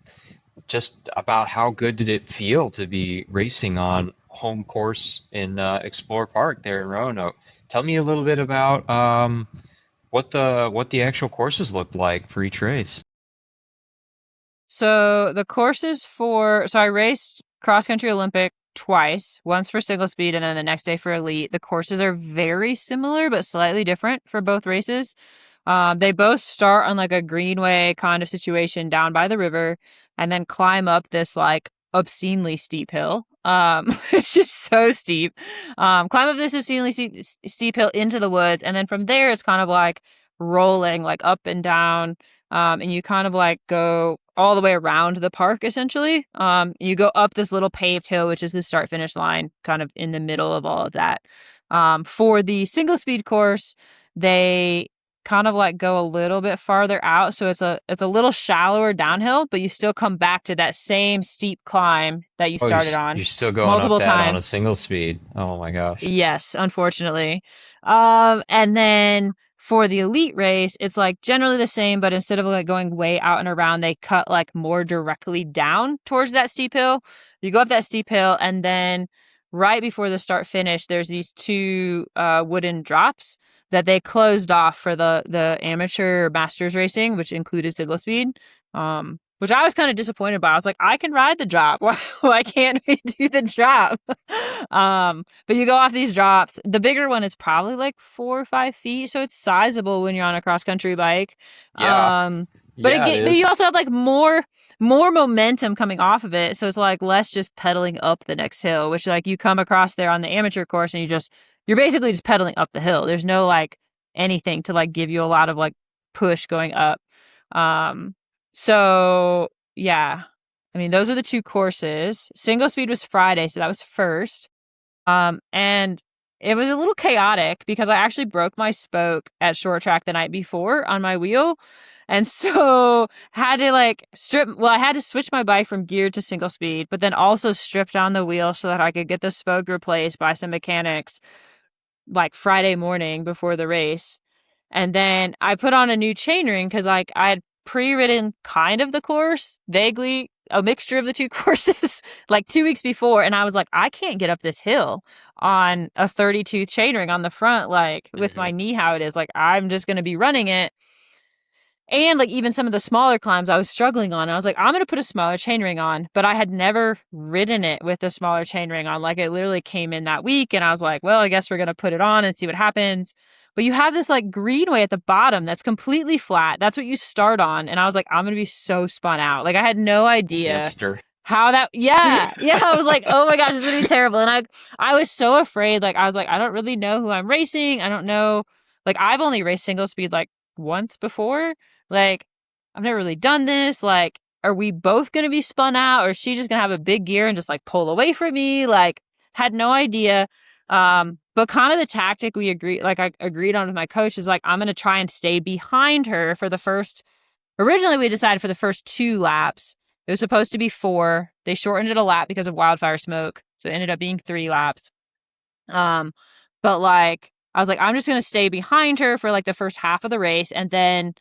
Speaker 2: just about how good did it feel to be racing on home course in Explorer Park there in Roanoke. Tell me a little bit about what the actual courses looked like for each race.
Speaker 3: So the courses so I raced cross country Olympic twice, once for single speed and then the next day for elite. The courses are very similar but slightly different for both races. They both start on like a greenway kind of situation down by the river and then climb up this like obscenely steep hill. It's just so steep. Climb up this obscenely steep hill into the woods, and then from there it's kind of like rolling like up and down. And you kind of like go all the way around the park essentially. You go up this little paved hill, which is the start finish line, kind of in the middle of all of that. For the single speed course, they kind of like go a little bit farther out, so it's a little shallower downhill, but you still come back to that same steep climb that you
Speaker 2: Oh,
Speaker 3: started on
Speaker 2: you're still going up
Speaker 3: multiple
Speaker 2: that on a
Speaker 3: times.
Speaker 2: single speed. Oh my gosh.
Speaker 3: Yes, unfortunately. And then for the elite race, it's like generally the same, but instead of like going way out and around, they cut like more directly down towards that steep hill. You go up that steep hill, and then right before the start finish, there's these two wooden drops that they closed off for the amateur masters racing, which included single speed. Which I was kind of disappointed by. I was like, I can ride the drop. Why can't we do the drop? But you go off these drops. The bigger one is probably like 4 or 5 feet, so it's sizable when you're on a cross country bike.
Speaker 2: Yeah.
Speaker 3: But
Speaker 2: Yeah, it
Speaker 3: but you
Speaker 2: is.
Speaker 3: also have like more momentum coming off of it, so it's like less just pedaling up the next hill, which like you come across there on the amateur course, and you're basically just pedaling up the hill. There's no like anything to like give you a lot of like push going up. So yeah, I mean, those are the two courses. Single speed was Friday, so that was first. And it was a little chaotic because I actually broke my spoke at short track the night before on my wheel. And so had to like I had to switch my bike from geared to single speed, but then also strip down the wheel so that I could get the spoke replaced by some mechanics like Friday morning before the race. And then I put on a new chainring because like I had pre-ridden kind of the course, vaguely a mixture of the two courses, like 2 weeks before. And I was like, I can't get up this hill on a 32 chainring on the front, like with my knee how it is. Like I'm just going to be running it. And like even some of the smaller climbs I was struggling on. I was like, I'm going to put a smaller chainring on, but I had never ridden it with a smaller chainring on. Like it literally came in that week, and I was like, well, I guess we're going to put it on and see what happens. But you have this like greenway at the bottom that's completely flat. That's what you start on. And I was like, I'm going to be so spun out. Like I had no idea
Speaker 2: Hipster.
Speaker 3: how that, yeah. I was like, oh my gosh, it's going to be terrible. And I was so afraid. Like I was like, I don't really know who I'm racing. I don't know. Like I've only raced single speed like once before. Like, I've never really done this. Like, are we both going to be spun out, or is she just going to have a big gear and just like pull away from me? Like, had no idea. But kind of the tactic I agreed on with my coach is like, I'm going to try and stay behind her for the first, originally we decided for the first 2 laps. It was supposed to be 4. They shortened it a lap because of wildfire smoke. So it ended up being 3 laps. But like, I was like, I'm just going to stay behind her for like the first half of the race. And then,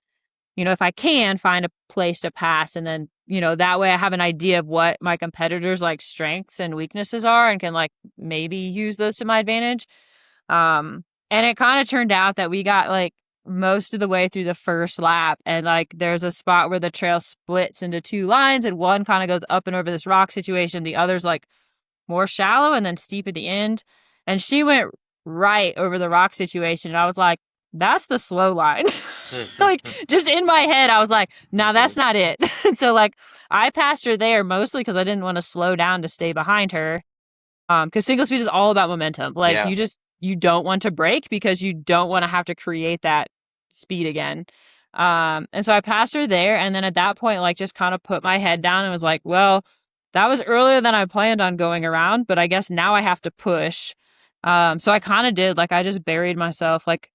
Speaker 3: if I can find a place to pass, and then, that way I have an idea of what my competitors' like strengths and weaknesses are and can like maybe use those to my advantage. And it kind of turned out that we got like most of the way through the first lap, and like there's a spot where the trail splits into 2 lines, and one kind of goes up and over this rock situation. The other's like more shallow and then steep at the end. And she went right over the rock situation. And I was like, that's the slow line. Like just in my head, I was like, no, that's not it. So like I passed her there mostly because I didn't want to slow down to stay behind her. Because single speed is all about momentum. Like
Speaker 2: Yeah.
Speaker 3: you don't want to break because you don't want to have to create that speed again. And so I passed her there. And then at that point, like just kind of put my head down and was like, well, that was earlier than I planned on going around, but I guess now I have to push. So I kind of did, like I just buried myself like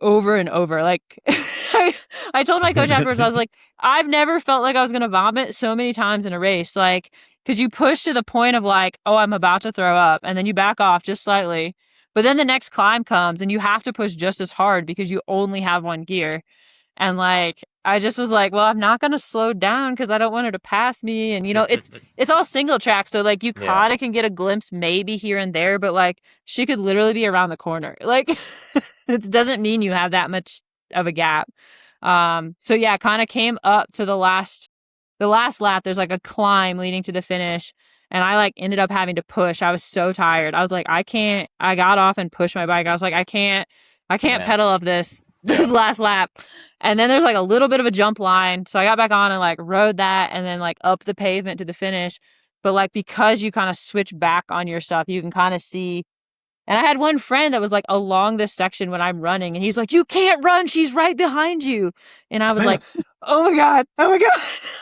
Speaker 3: over and over. Like I told my coach afterwards, I was like, I've never felt like I was going to vomit so many times in a race. Like, cause you push to the point of like, oh, I'm about to throw up, and then you back off just slightly. But then the next climb comes and you have to push just as hard because you only have one gear. And like, I just was like, well, I'm not going to slow down because I don't want her to pass me. And, it's all single track. So like you kind of can get a glimpse maybe here and there, but like she could literally be around the corner. Like it doesn't mean you have that much of a gap. So yeah, kind of came up to the last lap. There's like a climb leading to the finish. And I like ended up having to push. I was so tired. I was like, I got off and pushed my bike. I was like, I can't pedal up this last lap. And then there's like a little bit of a jump line. So I got back on and like rode that and then like up the pavement to the finish. But like, because you kind of switch back on your stuff, you can kind of see. And I had one friend that was like along this section when I'm running, and he's like, you can't run. She's right behind you. And I was like, oh my God. I was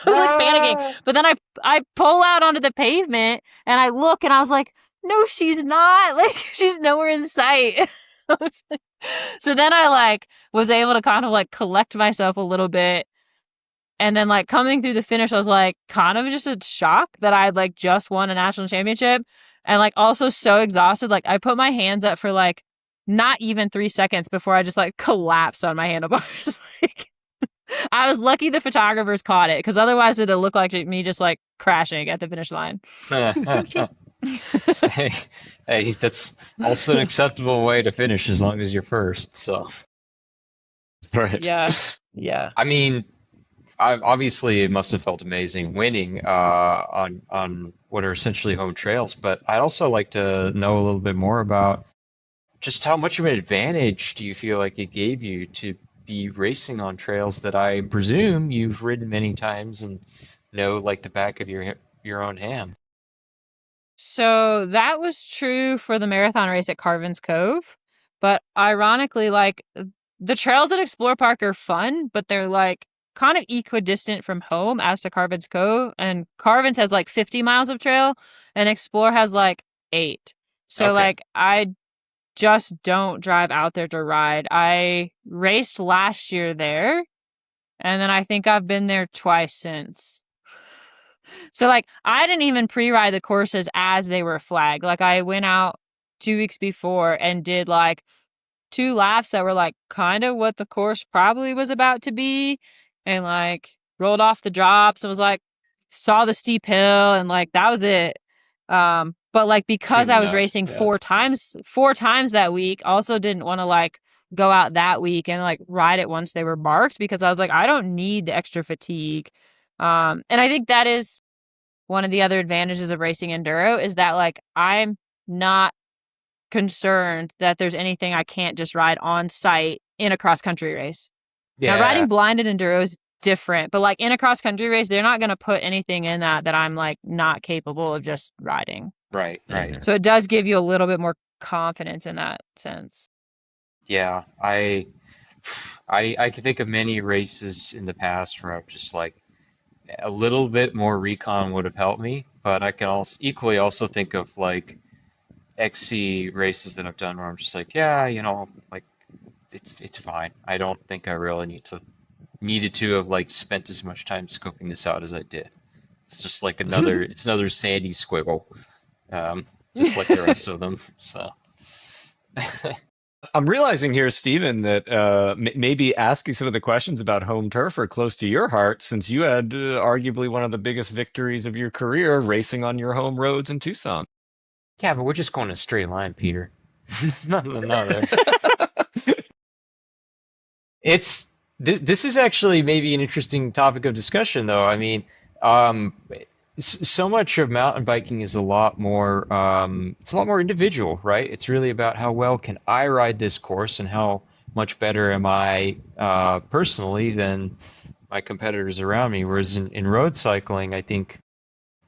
Speaker 3: like panicking. But then I pull out onto the pavement and I look and I was like, no, she's not. Like she's nowhere in sight. So then I like was able to kind of like collect myself a little bit. And then like coming through the finish, I was like kind of just a shock that I had like just won a national championship and like also so exhausted. Like I put my hands up for like not even 3 seconds before I just like collapsed on my handlebars. Like I was lucky the photographers caught it because otherwise it'd look like me just like crashing at the finish line.
Speaker 2: Hey, hey, that's also an acceptable way to finish as long as you're first. So,
Speaker 1: Right.
Speaker 3: Yeah. Yeah.
Speaker 2: I mean, obviously it must have felt amazing winning on what are essentially home trails, but I'd also like to know a little bit more about just how much of an advantage do you feel like it gave you to be racing on trails that I presume you've ridden many times and know like the back of your own hand?
Speaker 3: So that was true for the marathon race at Carvin's Cove. But ironically, like the trails at Explore Park are fun, but they're like kind of equidistant from home as to Carvin's Cove. And Carvin's has like 50 miles of trail and Explore has like 8. So
Speaker 2: Okay.
Speaker 3: like I just don't drive out there to ride. I raced last year there, and then I think I've been there twice since. So like I didn't even pre-ride the courses as they were flagged. Like I went out 2 weeks before and did like 2 laps that were like kind of what the course probably was about to be, and like rolled off the drops and was like saw the steep hill and like that was it. But like because
Speaker 2: Soon
Speaker 3: I was
Speaker 2: enough.
Speaker 3: racing
Speaker 2: Yeah.
Speaker 3: 4 times that week, also didn't want to like go out that week and like ride it once they were marked because I was like I don't need the extra fatigue. And I think that is one of the other advantages of racing enduro is that like I'm not concerned that there's anything I can't just ride on site in a cross country race. Now
Speaker 2: Yeah.
Speaker 3: riding blinded enduro is different, but like in a cross country race, they're not going to put anything in that I'm like not capable of just riding.
Speaker 2: Right. Right.
Speaker 1: Mhm.
Speaker 3: So it does give you a little bit more confidence in that sense.
Speaker 2: Yeah. I can think of many races in the past where I'm just like a little bit more recon would have helped me, but I can also equally also think of like XC races that I've done where I'm just like, yeah, like it's fine. I don't think I really needed to have like spent as much time scoping this out as I did. It's just like another sandy squiggle, just like the rest of them. So
Speaker 1: I'm realizing here, Stephen, that maybe asking some of the questions about home turf are close to your heart, since you had arguably one of the biggest victories of your career racing on your home roads in Tucson.
Speaker 2: yeah, but we're just going in a straight line, Peter. It's nothing another. It's this is actually maybe an interesting topic of discussion, though. I mean, um, so much of mountain biking is a lot more it's a lot more individual, right? It's really about how well can I ride this course and how much better am I personally than my competitors around me. Whereas in road cycling, I think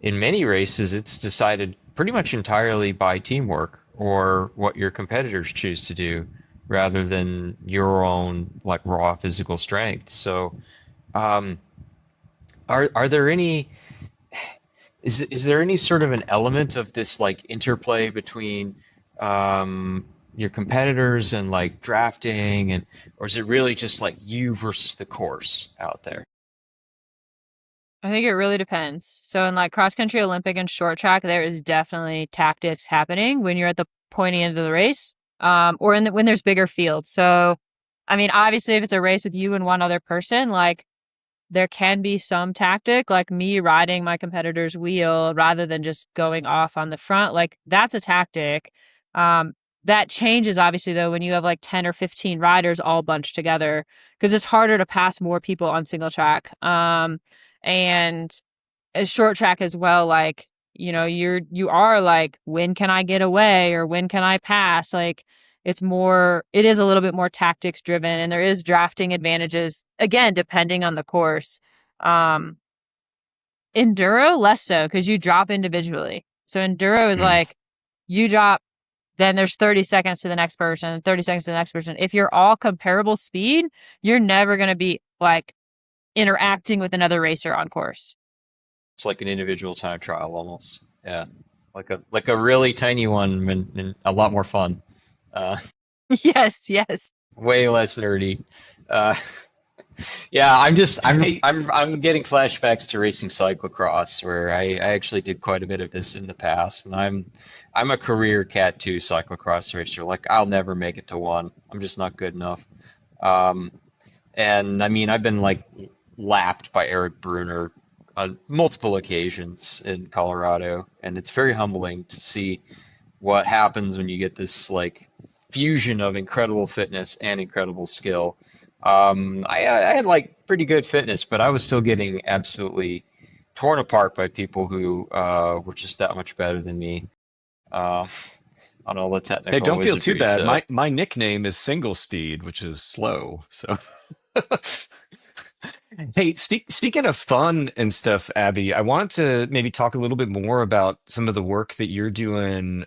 Speaker 2: in many races it's decided pretty much entirely by teamwork or what your competitors choose to do rather than your own like raw physical strength. So, um, are there any is there any sort of an element of this like interplay between your competitors and like drafting and or is it really just like you versus the course out there?
Speaker 3: I think it really depends. So in like cross country, Olympic, and short track, there is definitely tactics happening when you're at the pointy end of the race, or when there's bigger fields. So, I mean, obviously, if it's a race with you and one other person, like there can be some tactic, like me riding my competitor's wheel rather than just going off on the front. Like that's a tactic. Um, that changes obviously though when you have like 10 or 15 riders all bunched together because it's harder to pass more people on single track. And a short track as well, like, you are like, when can I get away or when can I pass? Like it is a little bit more tactics driven and there is drafting advantages again, depending on the course. Um, Enduro less so because you drop individually. So enduro is
Speaker 1: Mm.
Speaker 3: like you drop, then there's 30 seconds to the next person, 30 seconds to the next person. If you're all comparable speed, you're never going to be like interacting with another racer on course.
Speaker 2: It's like an individual time trial almost. Yeah, like a really tiny one and a lot more fun. Uh,
Speaker 3: Yes, yes.
Speaker 2: way less nerdy. Uh, yeah, I'm just
Speaker 1: Hey,
Speaker 2: I'm getting flashbacks to racing cyclocross, where I actually did quite a bit of this in the past, and I'm a career Cat 2 cyclocross racer. Like I'll never make it to one. I'm just not good enough. Um, and I mean, I've been like lapped by Eric Bruner on multiple occasions in Colorado, and it's very humbling to see what happens when you get this like fusion of incredible fitness and incredible skill. I had like pretty good fitness, but I was still getting absolutely torn apart by people who were just that much better than me uh, on all the
Speaker 1: hey,
Speaker 2: technical
Speaker 1: don't feel too
Speaker 2: wizardry.
Speaker 1: bad.
Speaker 2: So
Speaker 1: My nickname is Single Speed, which is slow. So, hey, speaking of fun and stuff, Abby, I want to maybe talk a little bit more about some of the work that you're doing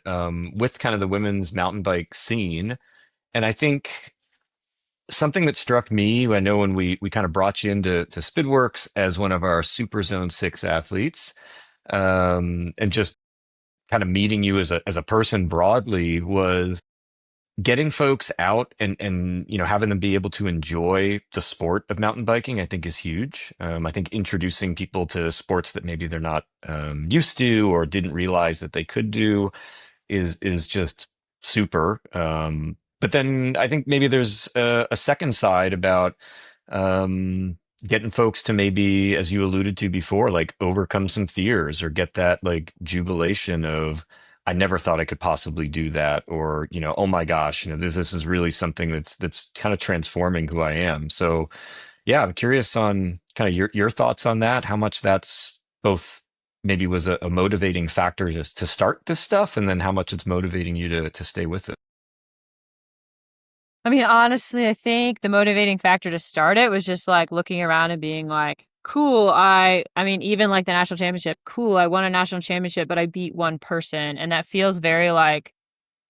Speaker 1: with kind of the women's mountain bike scene. And I think something that struck me, I know when we kind of brought you into Spidworks as one of our Super Zone 6 athletes, and just kind of meeting you as a person broadly was getting folks out and having them be able to enjoy the sport of mountain biking. I think is huge. I think introducing people to sports that maybe they're not used to or didn't realize that they could do is just super. But then I think maybe there's a second side about getting folks to maybe, as you alluded to before, like overcome some fears or get that like jubilation of, I never thought I could possibly do that, or oh my gosh, this is really something that's kind of transforming who I am. So yeah, I'm curious on kind of your thoughts on that, how much that's both maybe was a motivating factor just to start this stuff, and then how much it's motivating you to stay with it.
Speaker 3: I mean, honestly, I think the motivating factor to start it was just like looking around and being like, cool, I mean, even like the national championship, cool, I won a national championship, but I beat one person. And that feels very like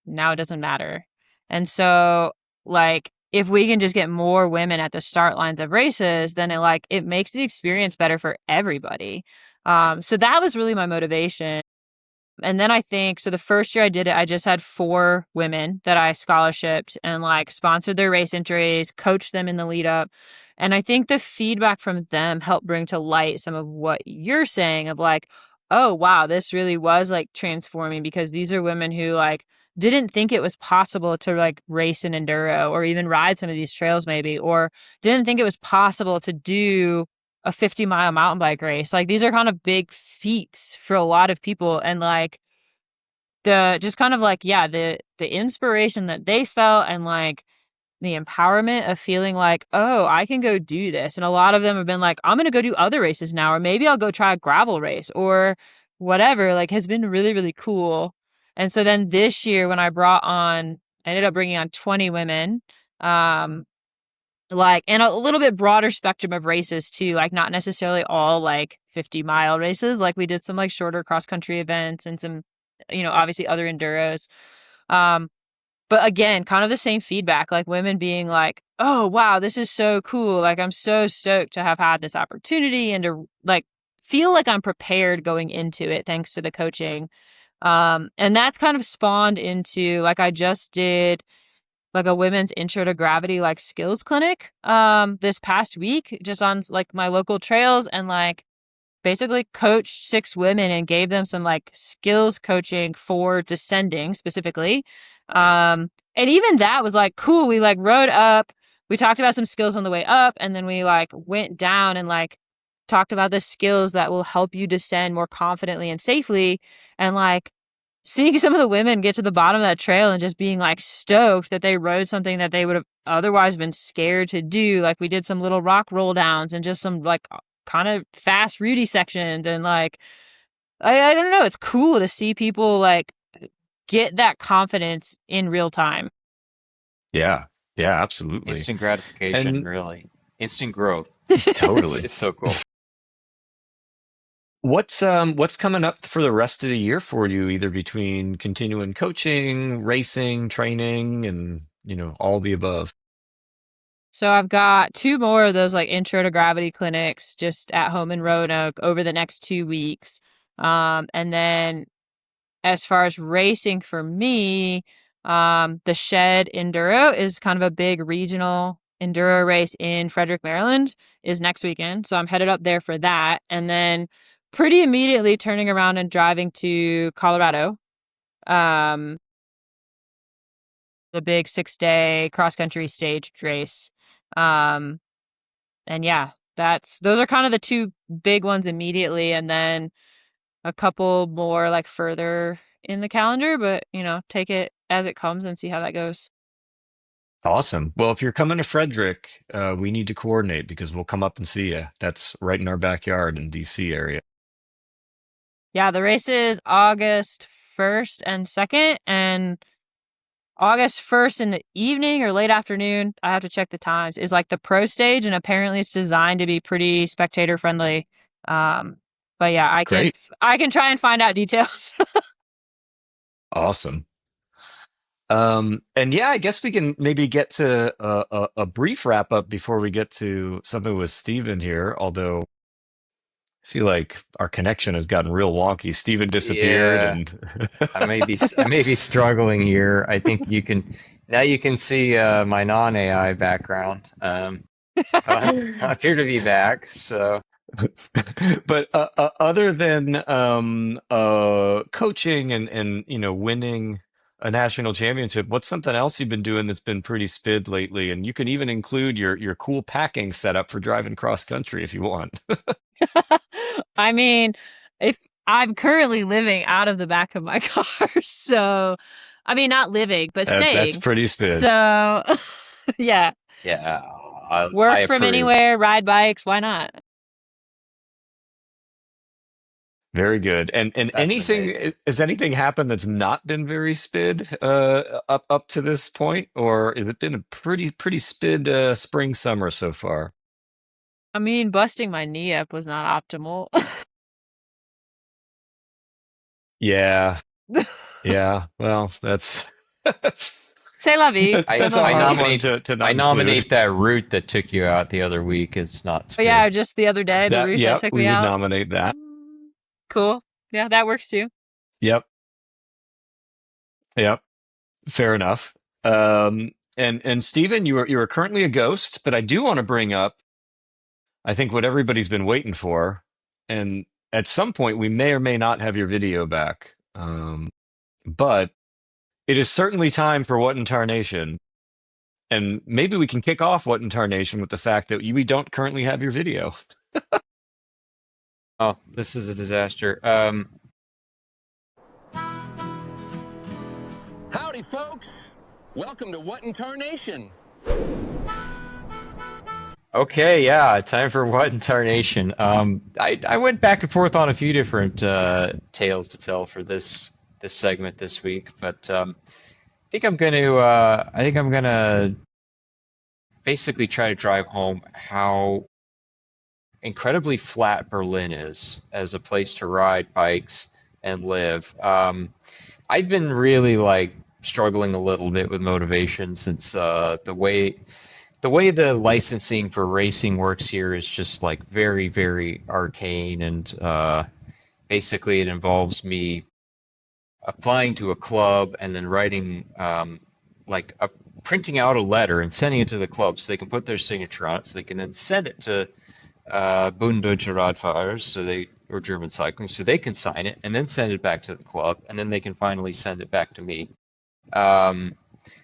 Speaker 3: now it doesn't matter. And so like if we can just get more women at the start lines of races, then it makes the experience better for everybody. So that was really my motivation. And then I think, so the first year I did it, I just had 4 women that I scholarshiped and like sponsored their race entries, coached them in the lead up. And I think the feedback from them helped bring to light some of what you're saying of like, oh, wow, this really was like transforming, because these are women who like didn't think it was possible to like race an enduro or even ride some of these trails maybe, or didn't think it was possible to do a 50-mile mountain bike race. Like these are kind of big feats for a lot of people. And like the just kind of like, yeah, the inspiration that they felt and like the empowerment of feeling like, oh, I can go do this. And a lot of them have been like, I'm gonna go do other races now, or maybe I'll go try a gravel race or whatever, like has been really, really cool. And so then this year when I ended up bringing on 20 women, um, like, and a little bit broader spectrum of races too, like not necessarily all like 50-mile races. Like we did some like shorter cross country events and some, obviously other enduros. Um, but again, kind of the same feedback, like women being like, oh, wow, this is so cool. Like, I'm so stoked to have had this opportunity and to like feel like I'm prepared going into it thanks to the coaching. And that's kind of spawned into like, I just did like a women's intro to gravity like skills clinic this past week just on like my local trails, and like basically coached 6 women and gave them some like skills coaching for descending specifically. And even that was like cool. We like rode up, we talked about some skills on the way up, and then we like went down and like talked about the skills that will help you descend more confidently and safely. And like seeing some of the women get to the bottom of that trail and just being like stoked that they rode something that they would have otherwise been scared to do. Like we did some little rock roll downs and just some like kind of fast Rudy sections. And like, I don't know, it's cool to see people like get that confidence in real time.
Speaker 1: Yeah, yeah, absolutely.
Speaker 2: instant gratification,
Speaker 1: And
Speaker 2: really, instant growth. It's
Speaker 1: totally.
Speaker 2: it's so cool.
Speaker 1: What's coming up for the rest of the year for you, either between continuing coaching, racing, training, and all the above?
Speaker 3: So I've got 2 more of those like intro to gravity clinics just at home in Roanoke over the next 2 weeks. And then as far as racing for me, The Shed Enduro is kind of a big regional enduro race in Frederick, Maryland, is next weekend. So I'm headed up there for that. And then pretty immediately turning around and driving to Colorado. The big 6-day cross-country staged race. And yeah, those are kind of the two big ones immediately. And then a couple more like further in the calendar, but take it as it comes and see how that goes.
Speaker 1: Awesome. Well, if you're coming to Frederick, we need to coordinate because we'll come up and see you. That's right in our backyard in DC area.
Speaker 3: Yeah, the race is August 1st and 2nd, and August 1st in the evening or late afternoon, I have to check the times, is like the pro stage, and apparently it's designed to be pretty spectator friendly. But yeah,
Speaker 1: Great.
Speaker 3: I can try and find out details.
Speaker 1: Awesome. And yeah, I guess we can maybe get to a brief wrap up before we get to something with Steven here, although I feel like our connection has gotten real wonky. Steven disappeared
Speaker 2: Yeah,
Speaker 1: and
Speaker 2: I may be struggling here. I think you can see my non-AI background. I appear to be back. So
Speaker 1: but other than coaching and winning a national championship, what's something else you've been doing that's been pretty spid lately? And you can even include your cool packing setup for driving cross country if you want.
Speaker 3: I mean, if I'm currently living out of the back of my car, so I mean, not living, but
Speaker 1: That's
Speaker 3: staying.
Speaker 1: pretty spid.
Speaker 3: So yeah,
Speaker 2: yeah, I
Speaker 3: work from
Speaker 2: approve.
Speaker 3: anywhere, ride bikes, why not?
Speaker 1: Very good. And
Speaker 2: That's amazing.
Speaker 1: anything has anything happened that's not been very spid up to this point, or has it been a pretty spid spring summer so far?
Speaker 3: I mean, busting my knee up was not optimal.
Speaker 1: Yeah, yeah. Well, that's
Speaker 3: C'est la vie.
Speaker 2: I
Speaker 1: that's a
Speaker 2: I
Speaker 1: hard one
Speaker 2: nominate
Speaker 1: to
Speaker 2: I
Speaker 1: not include.
Speaker 2: nominate that route that took you out the other week as not
Speaker 3: But yeah,
Speaker 2: spid.
Speaker 3: just the other day, the
Speaker 1: That
Speaker 3: route that
Speaker 1: yep,
Speaker 3: took
Speaker 1: we
Speaker 3: me
Speaker 1: would
Speaker 3: out.
Speaker 1: nominate that.
Speaker 3: Cool. Yeah, that works too.
Speaker 1: Yep, yep. Fair enough. And Stephen, you are currently a ghost, but I do want to bring up, I think what everybody's been waiting for, and at some point we may or may not have your video back. But it is certainly time for What in Tarnation. And maybe we can kick off What in Tarnation with the fact that we don't currently have your video.
Speaker 2: Oh, this is a disaster.
Speaker 4: Howdy, folks. Welcome to What in Tarnation.
Speaker 2: Okay, yeah, time for what in tarnation. I went back and forth on a few different tales to tell for this segment this week, but I think I'm gonna basically try to drive home how incredibly flat Berlin is as a place to ride bikes and live. I've been really like struggling a little bit with motivation since the way the licensing for racing works here is just like very, very arcane, and basically it involves me applying to a club and then writing printing out a letter and sending it to the club so they can put their signature on it, so they can then send it to Bund Deutscher Radfahrers, or German cycling, so they can sign it and then send it back to the club, and then they can finally send it back to me. Um,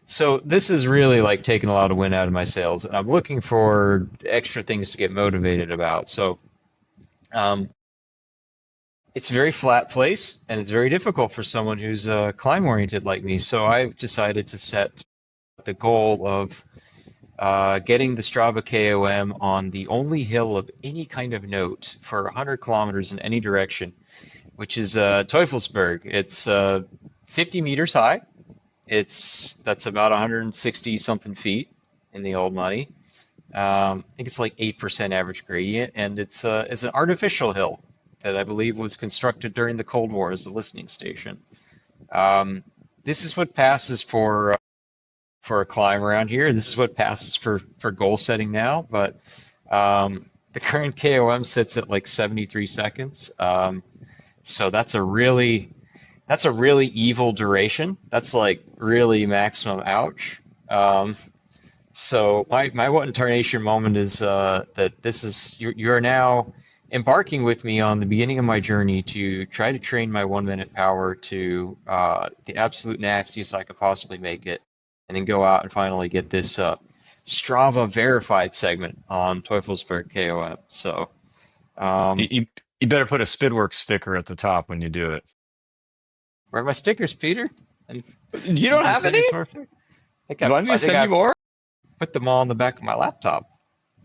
Speaker 2: so this is really like taking a lot of wind out of my sails, and I'm looking for extra things to get motivated about. So um, it's a very flat place, and it's very difficult for someone who's climb oriented like me. So I've decided to set the goal of getting the Strava KOM on the only hill of any kind of note for 100 kilometers in any direction, which is Teufelsberg. It's 50 meters high. That's about 160 something feet in the old money. I think it's like 8% average gradient, and it's an artificial hill that I believe was constructed during the Cold War as a listening station. Um, this is what passes for a climb around here. This is what passes for goal setting now, but the current KOM sits at like 73 seconds. So That's a really evil duration. That's like really maximum ouch. Um, so my what in tarnation moment is that this is you are now embarking with me on the beginning of my journey to try to train my 1 minute power to the absolute nastiest I could possibly make it, and then go out and finally get this Strava verified segment on Teufelsberg KOM. So
Speaker 1: You,
Speaker 2: um,
Speaker 1: you, you better put a Spidworks sticker at the top when you do it.
Speaker 2: where are my stickers, Peter? And
Speaker 1: You
Speaker 2: you
Speaker 1: don't
Speaker 2: can
Speaker 1: have
Speaker 2: send
Speaker 1: any?
Speaker 2: me some more.
Speaker 1: Do I need to
Speaker 2: I think
Speaker 1: send
Speaker 2: I
Speaker 1: you more?
Speaker 2: put them all on the back of my laptop,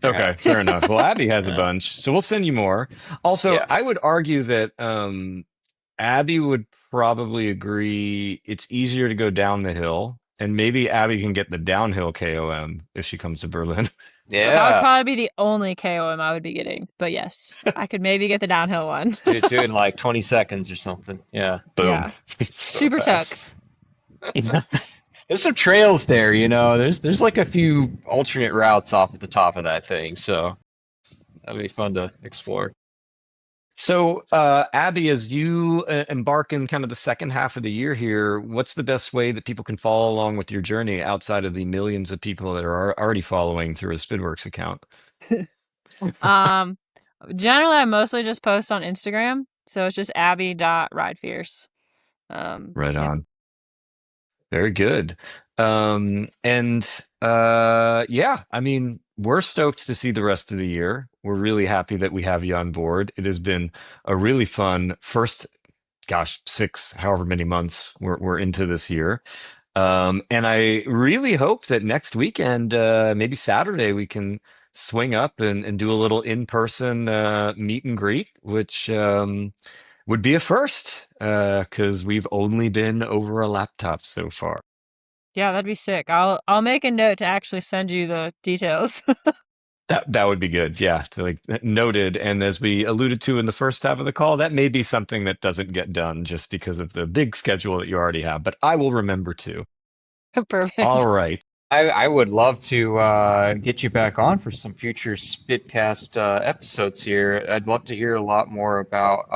Speaker 1: Okay, fair
Speaker 2: perhaps.
Speaker 1: enough. Well, Abby has a
Speaker 2: Yeah.
Speaker 1: bunch, so we'll send you more. Also,
Speaker 2: Yeah.
Speaker 1: I would argue that Abby would probably agree it's easier to go down the hill, and maybe Abby can get the downhill KOM if she comes to Berlin.
Speaker 3: That would
Speaker 2: Yeah.
Speaker 3: probably be the only KOM I would be getting. But yes, I could maybe get the downhill one.
Speaker 2: Do it in like 20 seconds or something. Yeah.
Speaker 1: Boom.
Speaker 3: Yeah.
Speaker 2: So
Speaker 3: Super tuck.
Speaker 2: fast. There's some trails there, you know. There's like a few alternate routes off at the top of that thing, so that'd be fun to explore.
Speaker 1: So, Abby, as you embark in kind of the second half of the year here, what's the best way that people can follow along with your journey outside of the millions of people that are already following through a Spidworks account?
Speaker 3: Um, Generally, I mostly just post on Instagram, so it's just abby.ridefierce.
Speaker 1: Right
Speaker 3: Yeah.
Speaker 1: on. Very good. And yeah, I mean, we're stoked to see the rest of the year. We're really happy that we have you on board. It has been a really fun first, gosh, six, however many months we're into this year. And I really hope that next weekend, maybe Saturday, we can swing up and do a little in-person meet and greet, which would be a first, because we've only been over a laptop so far.
Speaker 3: Yeah, that'd be sick. I'll make a note to actually send you the details.
Speaker 1: That would be good. Yeah, like noted. And as we alluded to in the first half of the call, that may be something that doesn't get done just because of the big schedule that you already have, but I will remember to. All
Speaker 3: Perfect.
Speaker 1: right.
Speaker 2: I would love to get you back on for some future Spitcast episodes here. I'd love to hear a lot more about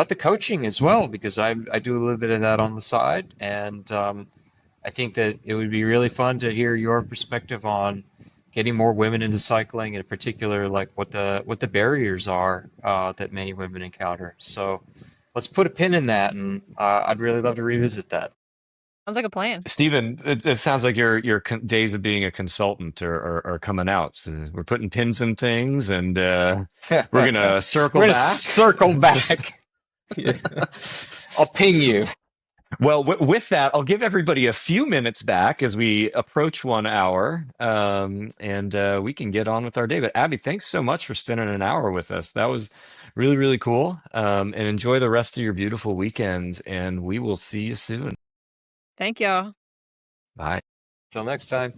Speaker 2: the coaching as well, because I do a little bit of that on the side, and I think that it would be really fun to hear your perspective on getting more women into cycling, and in particular, like what the barriers are that many women encounter. So let's put a pin in that, and I'd really love to revisit that.
Speaker 3: Sounds like a plan.
Speaker 1: Stephen, it sounds like your days of being a consultant are coming out. So we're putting pins in things, and we're gonna
Speaker 2: We're
Speaker 1: circle
Speaker 2: gonna
Speaker 1: back.
Speaker 2: circle back. Yeah. I'll ping you.
Speaker 1: Well, with that, I'll give everybody a few minutes back as we approach 1 hour, and we can get on with our day. But Abby, thanks so much for spending an hour with us. That was really, really cool. And enjoy the rest of your beautiful weekend, and we will see you soon.
Speaker 3: Thank y'all.
Speaker 1: Bye.
Speaker 2: Till next time.